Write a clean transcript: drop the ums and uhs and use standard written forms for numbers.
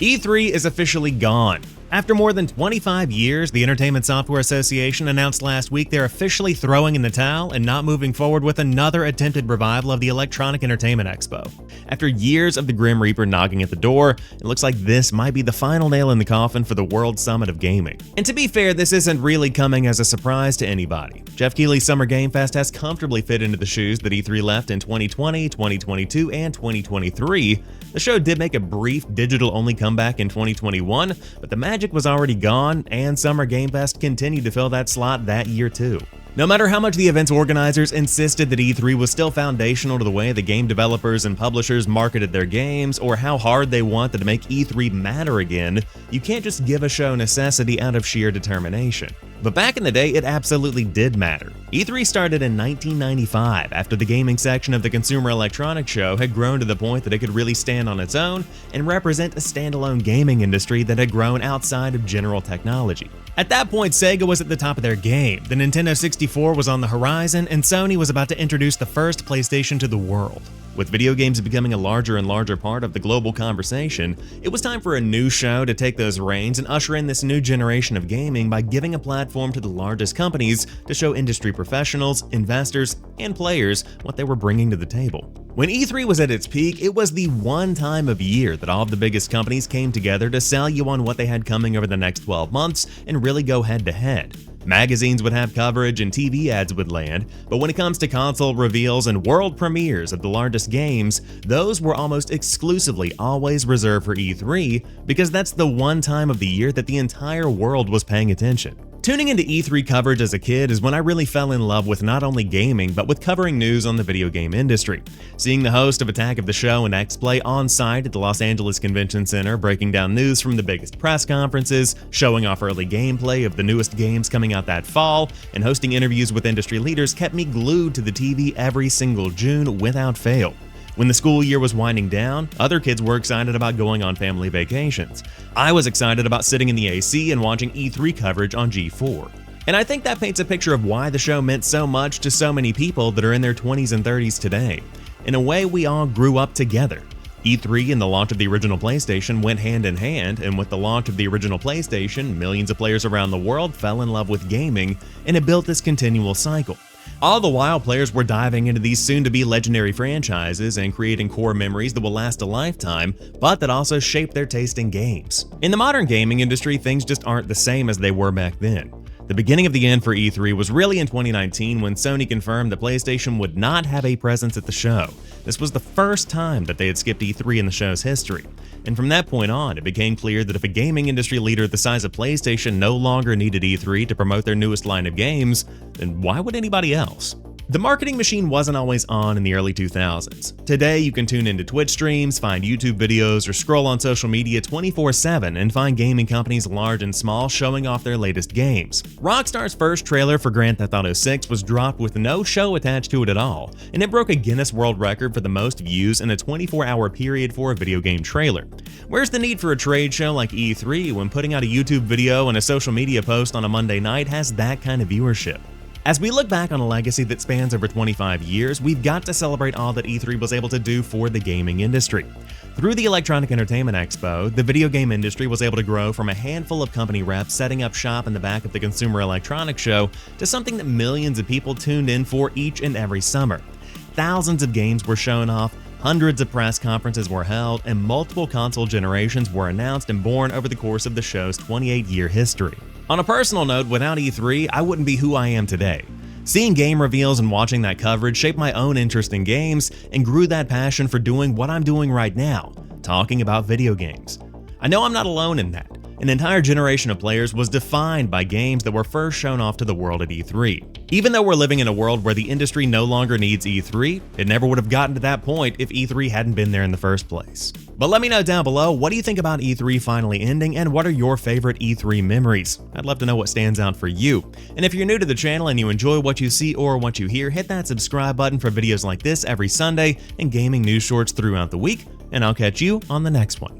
E3 is officially gone. After more than 25 years, the Entertainment Software Association announced last week they're officially throwing in the towel and not moving forward with another attempted revival of the Electronic Entertainment Expo. After years of the Grim Reaper knocking at the door, it looks like this might be the final nail in the coffin for the World Summit of Gaming. And to be fair, this isn't really coming as a surprise to anybody. Jeff Keighley's Summer Game Fest has comfortably fit into the shoes that E3 left in 2020, 2022, and 2023. The show did make a brief digital-only comeback in 2021, but the magic was already gone, and Summer Game Fest continued to fill that slot that year too. No matter how much the event's organizers insisted that E3 was still foundational to the way the game developers and publishers marketed their games, or how hard they wanted to make E3 matter again, you can't just give a show necessity out of sheer determination. But back in the day, it absolutely did matter. E3 started in 1995 after the gaming section of the Consumer Electronics Show had grown to the point that it could really stand on its own and represent a standalone gaming industry that had grown outside of general technology. At that point, Sega was at the top of their game, the Nintendo 64 was on the horizon, and Sony was about to introduce the first PlayStation to the world. With video games becoming a larger and larger part of the global conversation, it was time for a new show to take those reins and usher in this new generation of gaming by giving a platform to the largest companies to show industry professionals, investors, and players what they were bringing to the table. When E3 was at its peak, it was the one time of year that all of the biggest companies came together to sell you on what they had coming over the next 12 months and really go head to head. Magazines would have coverage and TV ads would land, but when it comes to console reveals and world premieres of the largest games, those were almost exclusively always reserved for E3 because that's the one time of the year that the entire world was paying attention. Tuning into E3 coverage as a kid is when I really fell in love with not only gaming, but with covering news on the video game industry. Seeing the host of Attack of the Show and X-Play on site at the Los Angeles Convention Center breaking down news from the biggest press conferences, showing off early gameplay of the newest games coming out that fall, and hosting interviews with industry leaders kept me glued to the TV every single June without fail. When the school year was winding down, other kids were excited about going on family vacations. I was excited about sitting in the AC and watching E3 coverage on G4. And I think that paints a picture of why the show meant so much to so many people that are in their 20s and 30s today. In a way, we all grew up together. E3 and the launch of the original PlayStation went hand in hand, and with the launch of the original PlayStation, millions of players around the world fell in love with gaming, and it built this continual cycle. All the while, players were diving into these soon-to-be legendary franchises and creating core memories that will last a lifetime, but that also shape their taste in games. In the modern gaming industry, things just aren't the same as they were back then. The beginning of the end for E3 was really in 2019 when Sony confirmed that PlayStation would not have a presence at the show. This was the first time that they had skipped E3 in the show's history. And from that point on, it became clear that if a gaming industry leader the size of PlayStation no longer needed E3 to promote their newest line of games, then why would anybody else? The marketing machine wasn't always on in the early 2000s. Today, you can tune into Twitch streams, find YouTube videos, or scroll on social media 24/7 and find gaming companies large and small showing off their latest games. Rockstar's first trailer for Grand Theft Auto 6 was dropped with no show attached to it at all, and it broke a Guinness World Record for the most views in a 24-hour period for a video game trailer. Where's the need for a trade show like E3 when putting out a YouTube video and a social media post on a Monday night has that kind of viewership? As we look back on a legacy that spans over 25 years, we've got to celebrate all that E3 was able to do for the gaming industry. Through the Electronic Entertainment Expo, the video game industry was able to grow from a handful of company reps setting up shop in the back of the Consumer Electronics Show to something that millions of people tuned in for each and every summer. Thousands of games were shown off, hundreds of press conferences were held, and multiple console generations were announced and born over the course of the show's 28-year history. On a personal note, without E3, I wouldn't be who I am today. Seeing game reveals and watching that coverage shaped my own interest in games and grew that passion for doing what I'm doing right now, talking about video games. I know I'm not alone in that. An entire generation of players was defined by games that were first shown off to the world at E3. Even though we're living in a world where the industry no longer needs E3, it never would have gotten to that point if E3 hadn't been there in the first place. But let me know down below, what do you think about E3 finally ending, and what are your favorite E3 memories? I'd love to know what stands out for you. And if you're new to the channel and you enjoy what you see or what you hear, hit that subscribe button for videos like this every Sunday and gaming news shorts throughout the week, and I'll catch you on the next one.